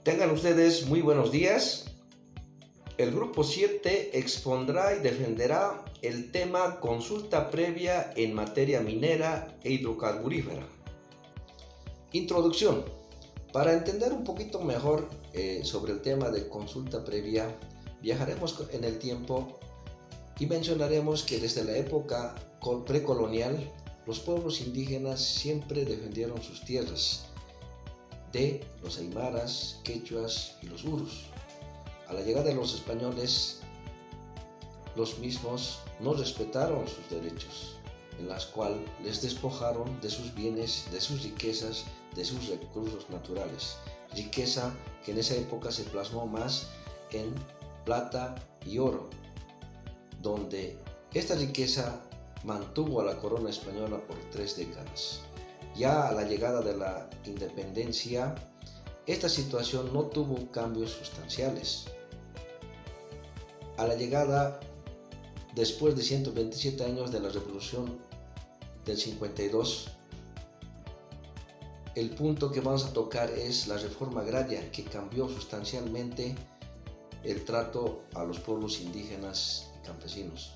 Tengan ustedes muy buenos días. El grupo 7 expondrá y defenderá el tema consulta previa en materia minera e hidrocarburífera. Introducción. Para entender un poquito mejor sobre el tema de consulta previa, viajaremos en el tiempo y mencionaremos que desde la época precolonial, los pueblos indígenas siempre defendieron sus tierras de los aymaras, quechuas y los urus. A la llegada de los españoles, los mismos no respetaron sus derechos, en las cuales les despojaron de sus bienes, de sus riquezas, de sus recursos naturales. Riqueza que en esa época se plasmó más en plata y oro, donde esta riqueza mantuvo a la corona española por 3 décadas. Ya a la llegada de la independencia, esta situación no tuvo cambios sustanciales. A la llegada, después de 127 años de la Revolución del 52, el punto que vamos a tocar es la reforma agraria, que cambió sustancialmente el trato a los pueblos indígenas y campesinos.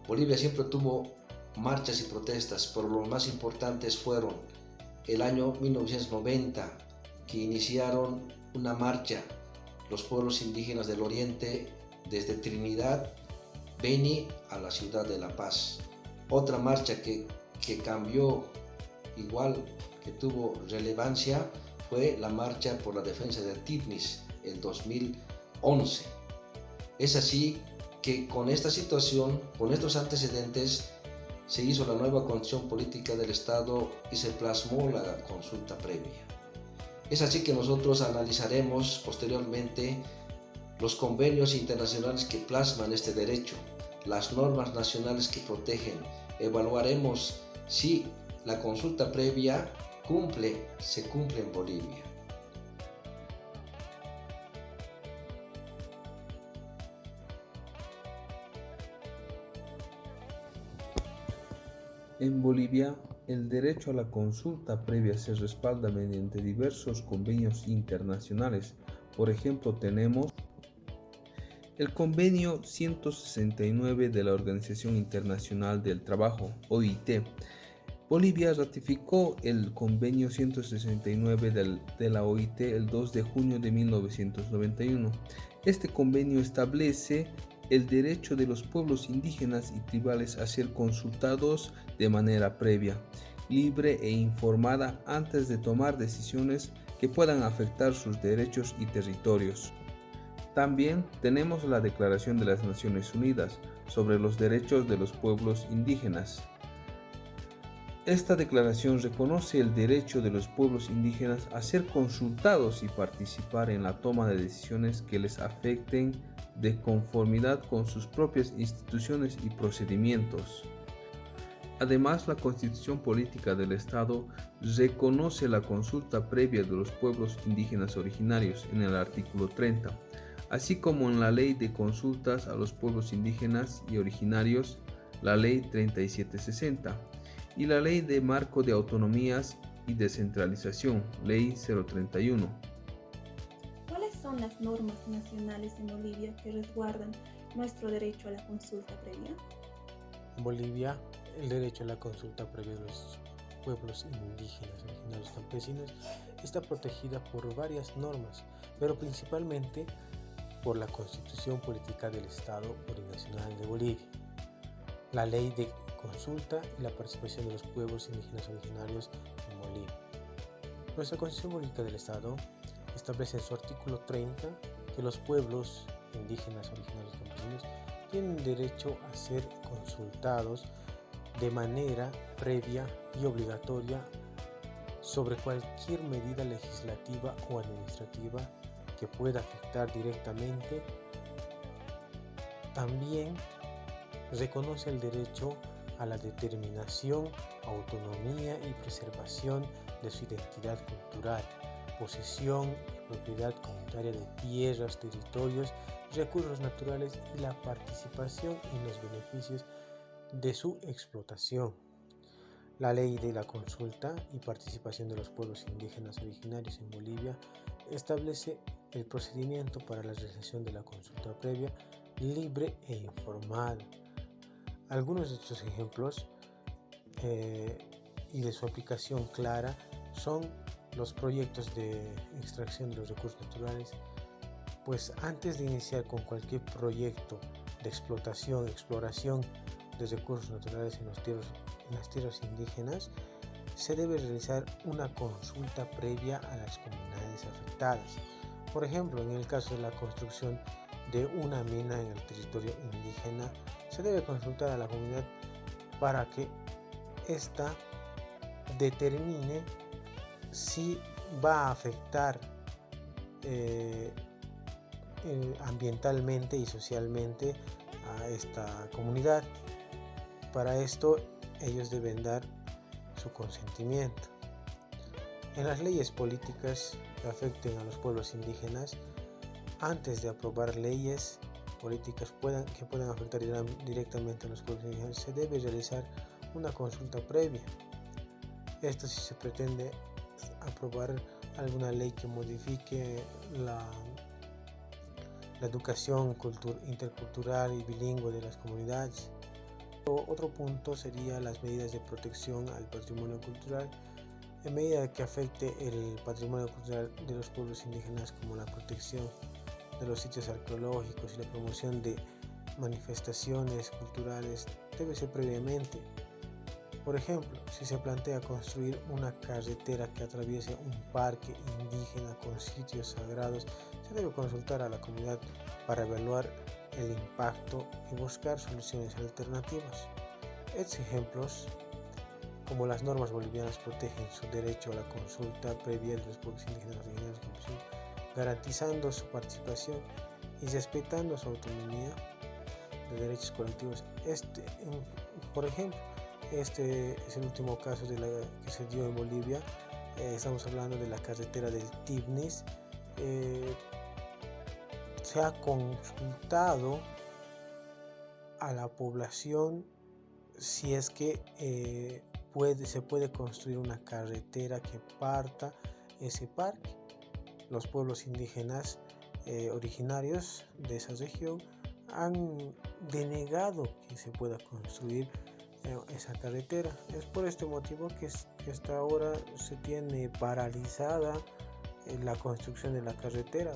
Bolivia siempre tuvo marchas y protestas, pero los más importantes fueron el año 1990, que iniciaron una marcha los pueblos indígenas del oriente desde Trinidad, Beni a la ciudad de La Paz. Otra marcha que cambió igual, que tuvo relevancia, fue la marcha por la defensa de Tifnis el 2011. Es así que con esta situación, con estos antecedentes, se hizo la nueva constitución política del Estado y se plasmó la consulta previa. Es así que nosotros analizaremos posteriormente los convenios internacionales que plasman este derecho, las normas nacionales que protegen. Evaluaremos si la consulta previa se cumple en Bolivia. En Bolivia, el derecho a la consulta previa se respalda mediante diversos convenios internacionales. Por ejemplo, tenemos el Convenio 169 de la Organización Internacional del Trabajo, OIT. Bolivia ratificó el Convenio 169 de la OIT el 2 de junio de 1991. Este convenio establece el derecho de los pueblos indígenas y tribales a ser consultados de manera previa, libre e informada antes de tomar decisiones que puedan afectar sus derechos y territorios. También tenemos la Declaración de las Naciones Unidas sobre los derechos de los pueblos indígenas. Esta declaración reconoce el derecho de los pueblos indígenas a ser consultados y participar en la toma de decisiones que les afecten de conformidad con sus propias instituciones y procedimientos. Además, la Constitución Política del Estado reconoce la consulta previa de los pueblos indígenas originarios en el artículo 30, así como en la Ley de Consultas a los Pueblos Indígenas y Originarios, la Ley 3760, y la Ley de Marco de Autonomías y Descentralización, Ley 031. ¿Cuáles son las normas nacionales en Bolivia que resguardan nuestro derecho a la consulta previa? En Bolivia, el derecho a la consulta previa de los pueblos indígenas, originarios, campesinos está protegida por varias normas, pero principalmente por la Constitución Política del Estado Plurinacional de Bolivia, la Ley de Consulta y la participación de los pueblos indígenas originarios en Bolivia. Nuestra Constitución Política del Estado establece en su artículo 30 que los pueblos indígenas originarios y campesinos tienen derecho a ser consultados de manera previa y obligatoria sobre cualquier medida legislativa o administrativa que pueda afectar directamente. También reconoce el derecho a la determinación, autonomía y preservación de su identidad cultural, posesión y propiedad comunitaria de tierras, territorios, recursos naturales y la participación en los beneficios de su explotación. La ley de la consulta y participación de los pueblos indígenas originarios en Bolivia establece el procedimiento para la realización de la consulta previa libre e informada. Algunos de estos ejemplos y de su aplicación clara son los proyectos de extracción de los recursos naturales, pues antes de iniciar con cualquier proyecto de explotación, exploración de recursos naturales en las tierras indígenas, se debe realizar una consulta previa a las comunidades afectadas. Por ejemplo, en el caso de la construcción de una mina en el territorio indígena, se debe consultar a la comunidad para que ésta determine si va a afectar ambientalmente y socialmente a esta comunidad. Para esto ellos deben dar su consentimiento. En las leyes políticas que afecten a los pueblos indígenas, antes de aprobar leyes políticas que puedan afectar directamente a los pueblos indígenas, se debe realizar una consulta previa. Esto si se pretende aprobar alguna ley que modifique la educación intercultural y bilingüe de las comunidades. Otro punto sería las medidas de protección al patrimonio cultural, en medida que afecte el patrimonio cultural de los pueblos indígenas, como la protección de los sitios arqueológicos y la promoción de manifestaciones culturales, debe ser previamente. Por ejemplo, si se plantea construir una carretera que atraviese un parque indígena con sitios sagrados, se debe consultar a la comunidad para evaluar el impacto y buscar soluciones alternativas. Estos ejemplos, como las normas bolivianas, protegen su derecho a la consulta previa de los pueblos indígenas originarios y campesinos, garantizando su participación y respetando su autonomía de derechos colectivos. Por ejemplo, este es el último caso que se dio en Bolivia. Estamos hablando de la carretera del Tibnis. Se ha consultado a la población si es que se puede construir una carretera que parta ese parque. Los pueblos indígenas originarios de esa región han denegado que se pueda construir esa carretera. Es por este motivo que hasta ahora se tiene paralizada la construcción de la carretera,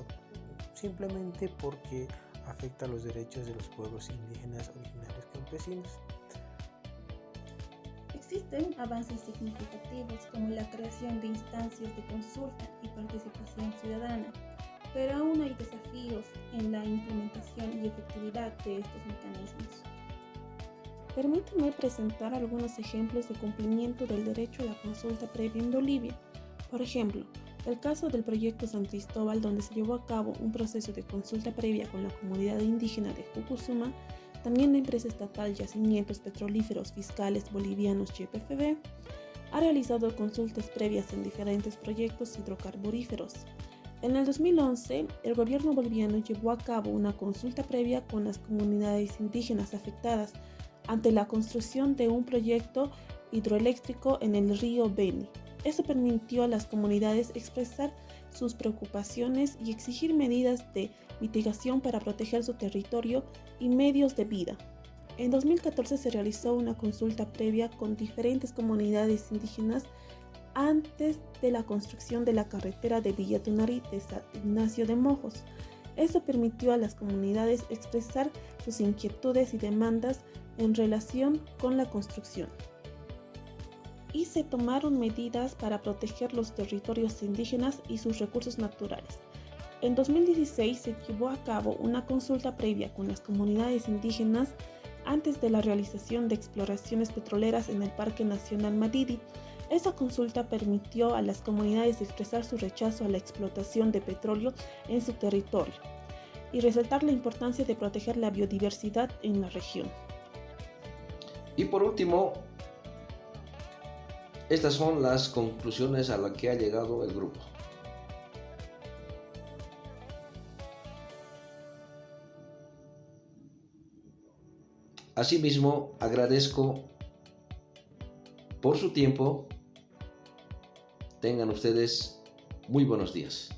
simplemente porque afecta los derechos de los pueblos indígenas originarios campesinos. Existen avances significativos como la creación de instancias de consulta y participación ciudadana, pero aún hay desafíos en la implementación y efectividad de estos mecanismos. Permítanme presentar algunos ejemplos de cumplimiento del derecho a la consulta previa en Bolivia. Por ejemplo, el caso del proyecto San Cristóbal, donde se llevó a cabo un proceso de consulta previa con la comunidad indígena de Jucusuma. También la empresa estatal Yacimientos Petrolíferos Fiscales Bolivianos YPFB ha realizado consultas previas en diferentes proyectos hidrocarburíferos. En el 2011, el gobierno boliviano llevó a cabo una consulta previa con las comunidades indígenas afectadas ante la construcción de un proyecto hidroeléctrico en el río Beni. Esto permitió a las comunidades expresar sus preocupaciones y exigir medidas de mitigación para proteger su territorio y medios de vida. En 2014 se realizó una consulta previa con diferentes comunidades indígenas antes de la construcción de la carretera de Villa Tunari de San Ignacio de Mojos. Esto permitió a las comunidades expresar sus inquietudes y demandas en relación con la construcción. Y se tomaron medidas para proteger los territorios indígenas y sus recursos naturales. En 2016 se llevó a cabo una consulta previa con las comunidades indígenas antes de la realización de exploraciones petroleras en el Parque Nacional Madidi. Esta consulta permitió a las comunidades expresar su rechazo a la explotación de petróleo en su territorio y resaltar la importancia de proteger la biodiversidad en la región. Y por último, estas son las conclusiones a las que ha llegado el grupo. Asimismo, agradezco por su tiempo. Tengan ustedes muy buenos días.